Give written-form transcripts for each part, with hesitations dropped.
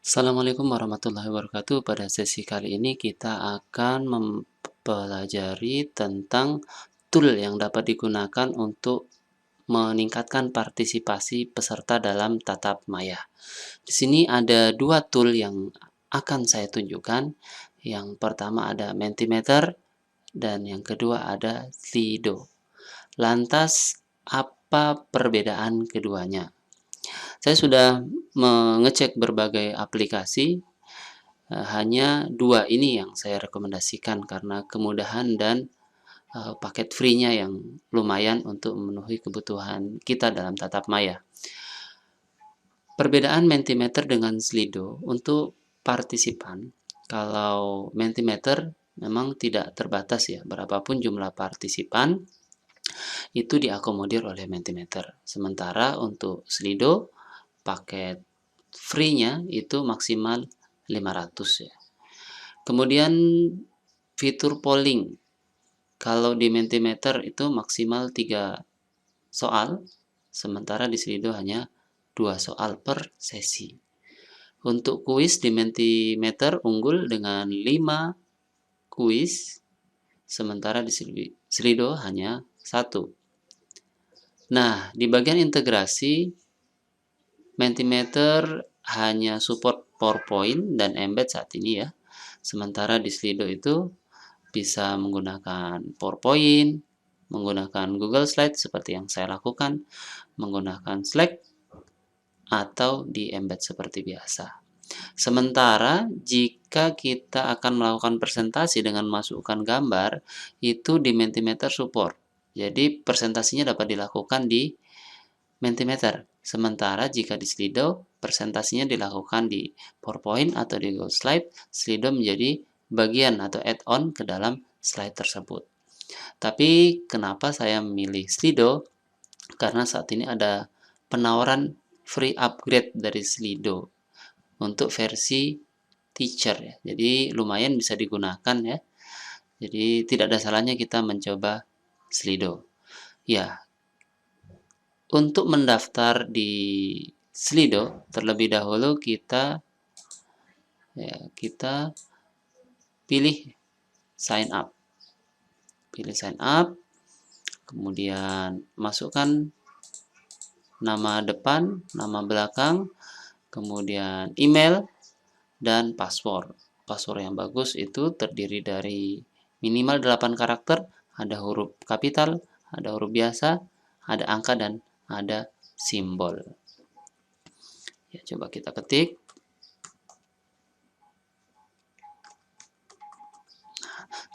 Assalamualaikum warahmatullahi wabarakatuh. Pada sesi kali ini kita akan mempelajari tentang tool yang dapat digunakan untuk meningkatkan partisipasi peserta dalam tatap maya. Di sini ada dua tool yang akan saya tunjukkan. Yang pertama ada Mentimeter dan yang kedua ada Slido. Lantas, apa perbedaan keduanya? Saya sudah mengecek berbagai aplikasi, hanya dua ini yang saya rekomendasikan karena kemudahan dan paket free-nya yang lumayan untuk memenuhi kebutuhan kita dalam tatap maya. Perbedaan Mentimeter dengan Slido untuk partisipan, kalau Mentimeter memang tidak terbatas ya, berapapun jumlah partisipan itu diakomodir oleh Mentimeter. Sementara untuk Slido paket free-nya itu maksimal 500 ya. Kemudian fitur polling. Kalau di Mentimeter itu maksimal 3 soal, sementara di Slido hanya 2 soal per sesi. Untuk kuis di Mentimeter unggul dengan 5 kuis, sementara di Slido hanya 1. Nah, di bagian integrasi, Mentimeter hanya support PowerPoint dan Embed saat ini ya. Sementara di Slido itu bisa menggunakan PowerPoint, menggunakan Google Slide seperti yang saya lakukan, menggunakan Slack, atau di embed seperti biasa. Sementara jika kita akan melakukan presentasi dengan masukkan gambar, itu di Mentimeter support. Jadi presentasinya dapat dilakukan di Mentimeter. Sementara jika di Slido, presentasinya dilakukan di PowerPoint atau di Google Slide, Slido menjadi bagian atau add-on ke dalam slide tersebut. Tapi kenapa saya memilih Slido? Karena saat ini ada penawaran free upgrade dari Slido untuk versi teacher ya. Jadi lumayan bisa digunakan ya. Jadi tidak ada salahnya kita mencoba Slido. Ya, untuk mendaftar di Slido terlebih dahulu kita pilih sign up. Pilih sign up, kemudian masukkan nama depan, nama belakang, kemudian email dan password. Password yang bagus itu terdiri dari minimal 8 karakter, ada huruf kapital, ada huruf biasa, ada angka dan ada simbol. Ya, coba kita ketik.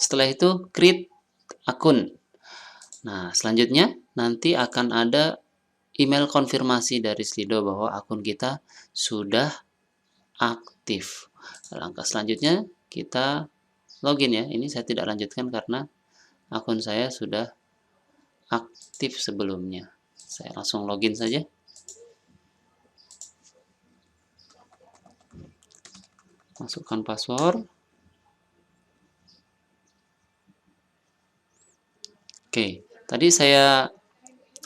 Setelah itu create akun. Nah, selanjutnya nanti akan ada email konfirmasi dari Slido bahwa akun kita sudah aktif. Langkah selanjutnya kita login ya. Ini saya tidak lanjutkan karena akun saya sudah aktif sebelumnya. Saya langsung login saja. Masukkan password. Oke, tadi saya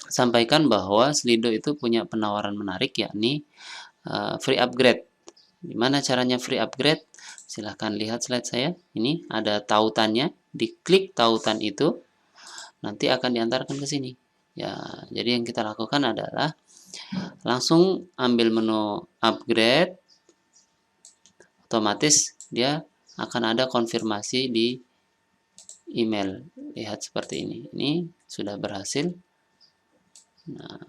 sampaikan bahwa Slido itu punya penawaran menarik yakni free upgrade. Gimana caranya free upgrade? Silahkan lihat slide saya. Ini ada tautannya. Diklik tautan itu, nanti akan diantarkan ke sini. Ya, jadi yang kita lakukan adalah langsung ambil menu upgrade, otomatis dia akan ada konfirmasi di email. Lihat seperti ini. Ini sudah berhasil. Nah,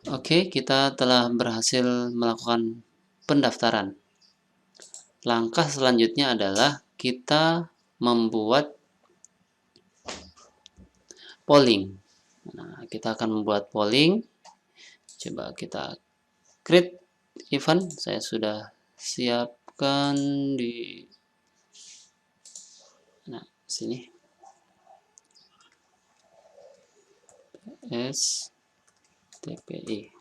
oke, kita telah berhasil melakukan pendaftaran. Langkah selanjutnya adalah kita membuat polling. Nah, kita akan membuat polling. Coba kita create event. Saya sudah siapkan di sini. STPI.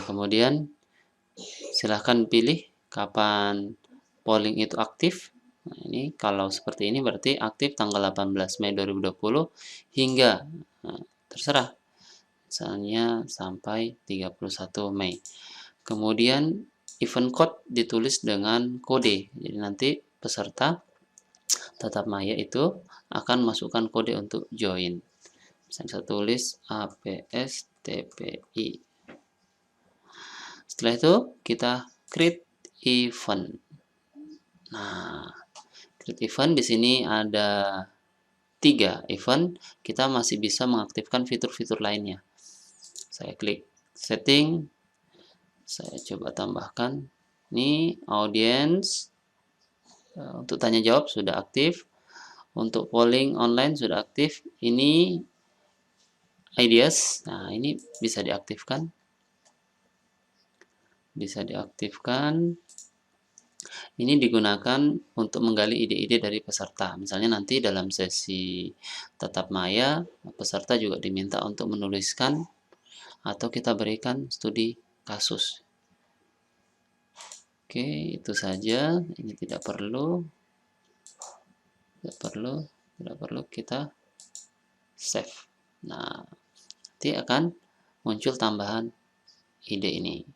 kemudian silahkan pilih kapan polling itu aktif. Nah, ini kalau seperti ini berarti aktif tanggal 18 Mei 2020 hingga terserah, misalnya sampai 31 Mei. Kemudian event code ditulis dengan kode. Jadi nanti peserta tatap maya itu akan masukkan kode untuk join. Saya tulis APSTPI. Setelah itu kita create event. Nah, create event di sini ada 3 event. Kita masih bisa mengaktifkan fitur-fitur lainnya. Saya klik setting. Saya coba tambahkan. Ini audience. Untuk tanya jawab sudah aktif. Untuk polling online sudah aktif. Ini ideas. Nah, ini bisa diaktifkan. Ini digunakan untuk menggali ide-ide dari peserta. Misalnya nanti dalam sesi tatap maya, peserta juga diminta untuk menuliskan atau kita berikan studi kasus. Oke, itu saja. Ini tidak perlu kita save. Nah, nanti akan muncul tambahan ide ini.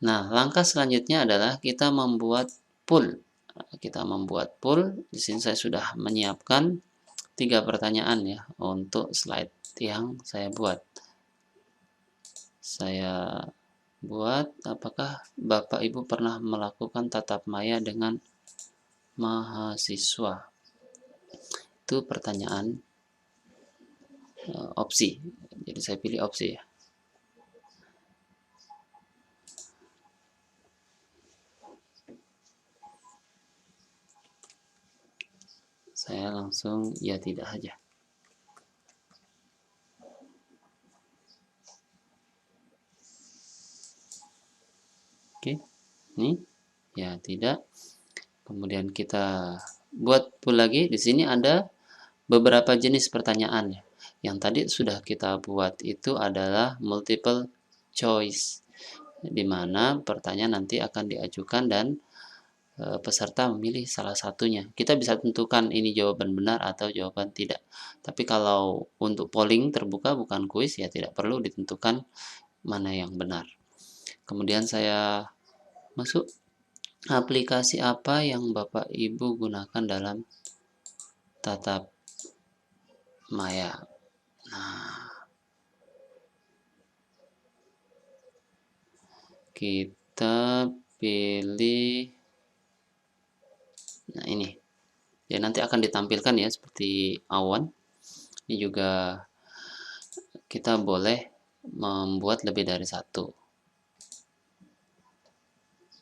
Nah, langkah selanjutnya adalah kita membuat pool. Di sini saya sudah menyiapkan 3 pertanyaan ya untuk slide yang saya buat. Saya buat, apakah Bapak Ibu pernah melakukan tatap maya dengan mahasiswa? Itu pertanyaan opsi. Jadi saya pilih opsi ya. Saya langsung ya tidak aja. Oke, ini ya tidak. Kemudian kita buat pool lagi. Di sini ada beberapa jenis pertanyaan ya. Yang tadi sudah kita buat itu adalah multiple choice, di mana pertanyaan nanti akan diajukan dan peserta memilih salah satunya. Kita bisa tentukan ini jawaban benar atau jawaban tidak. Tapi kalau untuk polling terbuka bukan kuis ya tidak perlu ditentukan mana yang benar. Kemudian saya masuk aplikasi apa yang Bapak Ibu gunakan dalam tatap maya. Nah, kita pilih, nah ini ya, nanti akan ditampilkan ya seperti awan. Ini juga kita boleh membuat lebih dari satu.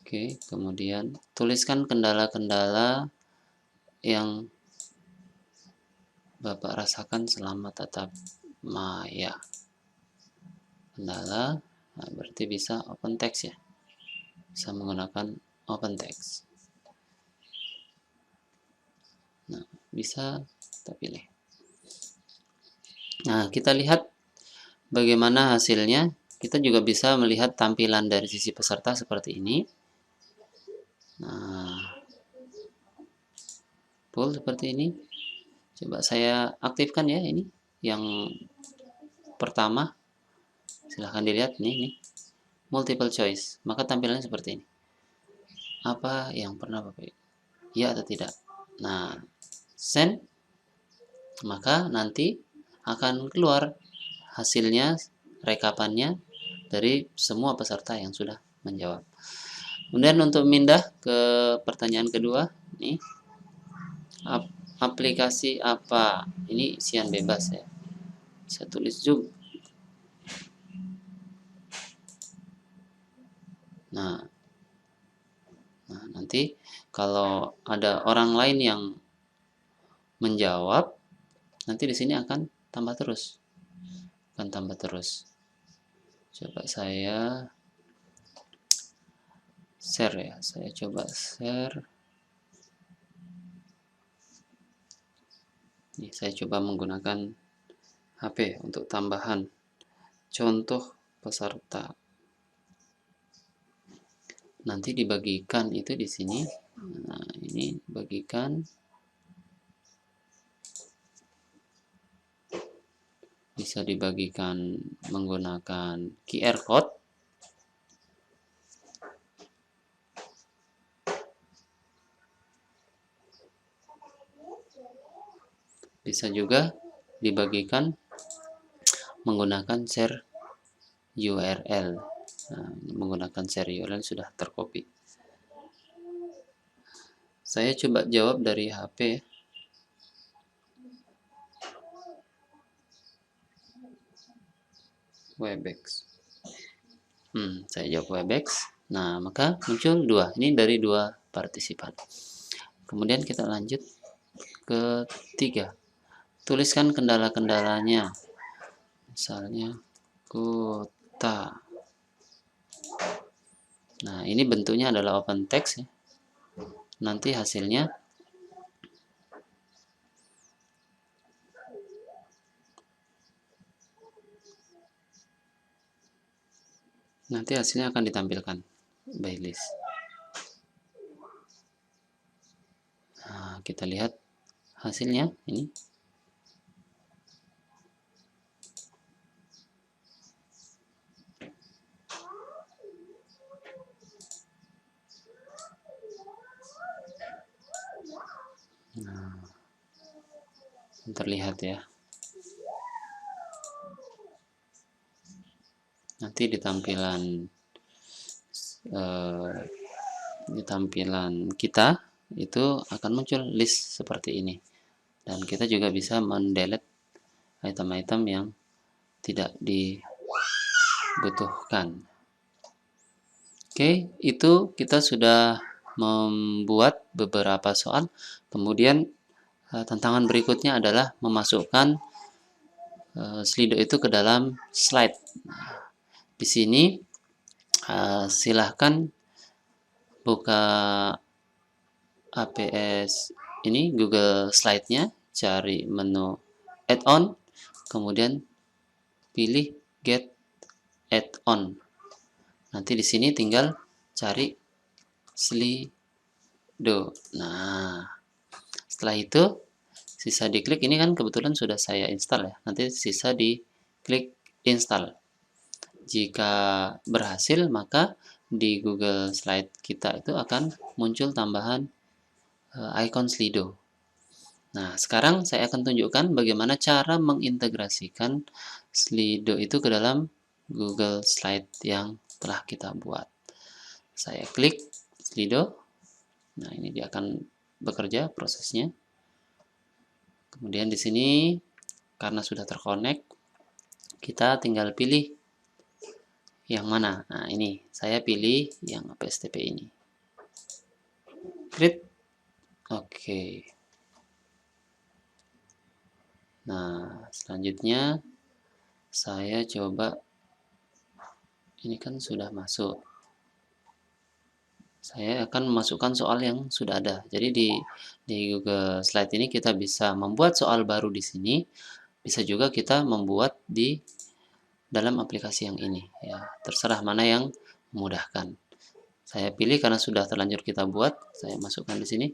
Oke, kemudian tuliskan kendala-kendala yang Bapak rasakan selama tatap maya. Kendala, nah berarti bisa open text ya. Bisa menggunakan open text. Nah, bisa kita pilih. Nah, kita lihat bagaimana hasilnya. Kita juga bisa melihat tampilan dari sisi peserta seperti ini. Nah, pool seperti ini. Coba saya aktifkan ya ini. Yang pertama, silahkan dilihat nih. Multiple choice. Maka tampilannya seperti ini. Apa yang pernah Bapak? Ya atau tidak? Nah, send. Maka nanti akan keluar hasilnya, rekapannya dari semua peserta yang sudah menjawab. Kemudian untuk pindah ke pertanyaan kedua, nih aplikasi apa? Ini isian bebas ya. Saya tulis Zoom. Nah, nanti kalau ada orang lain yang menjawab, nanti di sini akan tambah terus. Coba saya share ya. Saya coba share. Ini saya coba menggunakan HP untuk tambahan contoh peserta. Nanti dibagikan itu di sini. Nah, ini bagikan. Bisa dibagikan menggunakan QR code. Bisa juga dibagikan menggunakan share URL. Nah, menggunakan share URL sudah tercopy. Saya coba jawab dari HP. Webex. Saya jawab Webex. Nah, maka muncul 2. Ini dari 2 partisipan. Kemudian kita lanjut ke 3. Tuliskan kendala-kendalanya. Misalnya kota. Nah, ini bentuknya adalah open text ya. Nanti hasilnya akan ditampilkan by list. Nah, kita lihat hasilnya ini. Nah, terlihat ya. Nanti di tampilan kita itu akan muncul list seperti ini. Dan kita juga bisa mendelete item-item yang tidak dibutuhkan. Oke, itu kita sudah membuat beberapa soal. Kemudian tantangan berikutnya adalah memasukkan Slido itu ke dalam slide. Di sini silahkan buka APS ini Google Slide-nya, cari menu add-on, kemudian pilih get add-on. Nanti di sini tinggal cari Slido. Nah, setelah itu sisa diklik. Ini kan kebetulan sudah saya install ya. Nanti sisa diklik install. Jika berhasil, maka di Google Slide kita itu akan muncul tambahan icon Slido. Nah, sekarang saya akan tunjukkan bagaimana cara mengintegrasikan Slido itu ke dalam Google Slide yang telah kita buat. Saya klik Slido. Nah, ini dia akan bekerja prosesnya. Kemudian di sini karena sudah terkonek, kita tinggal pilih yang mana. Nah, ini saya pilih yang PSTP ini. Klik. Oke. Nah, selanjutnya saya coba, ini kan sudah masuk. Saya akan memasukkan soal yang sudah ada. Jadi di Google Slide ini kita bisa membuat soal baru di sini. Bisa juga kita membuat di dalam aplikasi yang ini. Ya, terserah mana yang memudahkan. Saya pilih karena sudah terlanjur kita buat. Saya masukkan di sini.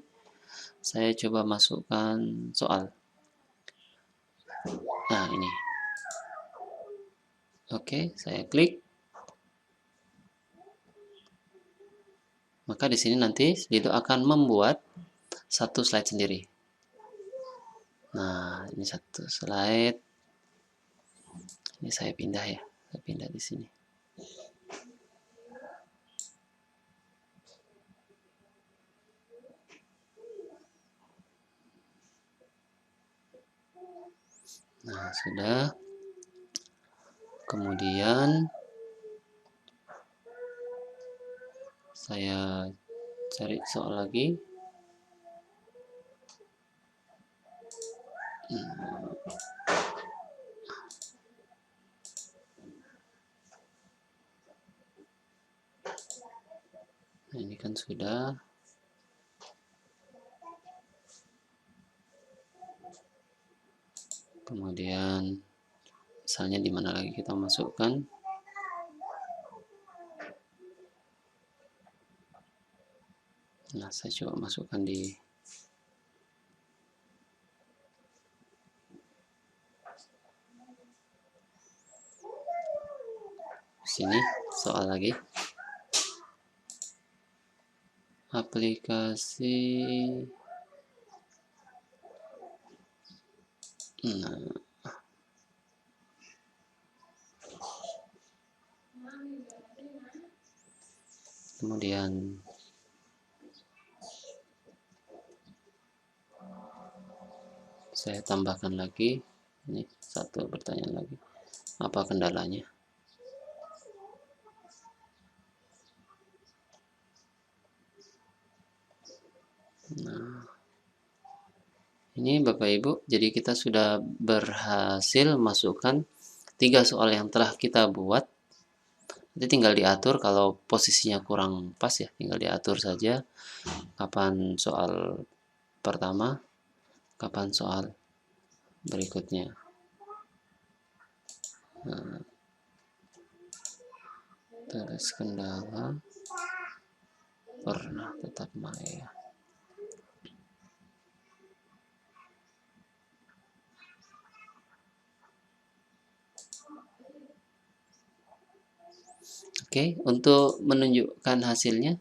Saya coba masukkan soal. Nah, ini. Oke, saya klik. Maka di sini nanti Slido akan membuat satu slide sendiri. Nah, ini satu slide. Ini saya pindah ya. Saya pindah di sini. Nah, sudah. Kemudian saya cari soal lagi. Nah, ini kan sudah. Kemudian misalnya di mana lagi kita masukkan. Nah, saya coba masukkan di sini soal lagi. Aplikasi. Nah, kemudian saya tambahkan lagi. Ini satu pertanyaan lagi. Apa kendalanya? Nah, ini Bapak Ibu, jadi kita sudah berhasil masukkan 3 soal yang telah kita buat. Nanti tinggal diatur kalau posisinya kurang pas ya, tinggal diatur saja kapan soal pertama, kapan soal berikutnya. Nah, tulis kendala pernah tetap maya. Oke, untuk menunjukkan hasilnya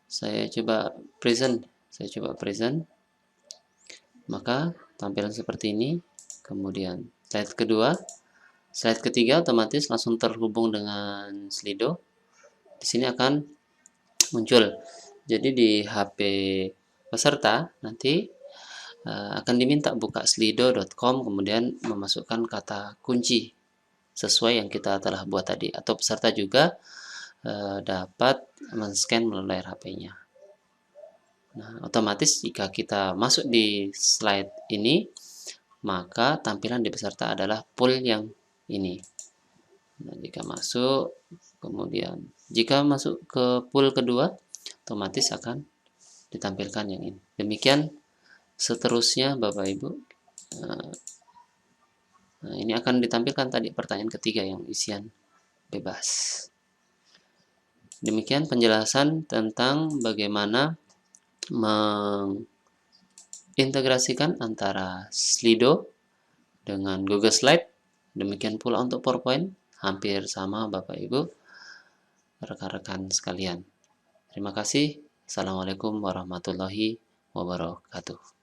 saya coba present. Maka tampilan seperti ini. Kemudian slide kedua, slide ketiga otomatis langsung terhubung dengan Slido. Di sini akan muncul. Jadi di HP peserta nanti akan diminta buka slido.com, kemudian memasukkan kata kunci sesuai yang kita telah buat tadi, atau peserta juga dapat men-scan melalui layar HP-nya. Nah, otomatis jika kita masuk di slide ini, maka tampilan di peserta adalah pool yang ini. Nah, jika masuk, kemudian jika masuk ke pool kedua, otomatis akan ditampilkan yang ini. Demikian seterusnya Bapak Ibu. Nah, ini akan ditampilkan tadi pertanyaan ketiga yang isian bebas. Demikian penjelasan tentang bagaimana mengintegrasikan antara Slido dengan Google Slide. Demikian pula untuk PowerPoint, hampir sama Bapak Ibu, rekan-rekan sekalian. Terima kasih. Assalamualaikum warahmatullahi wabarakatuh.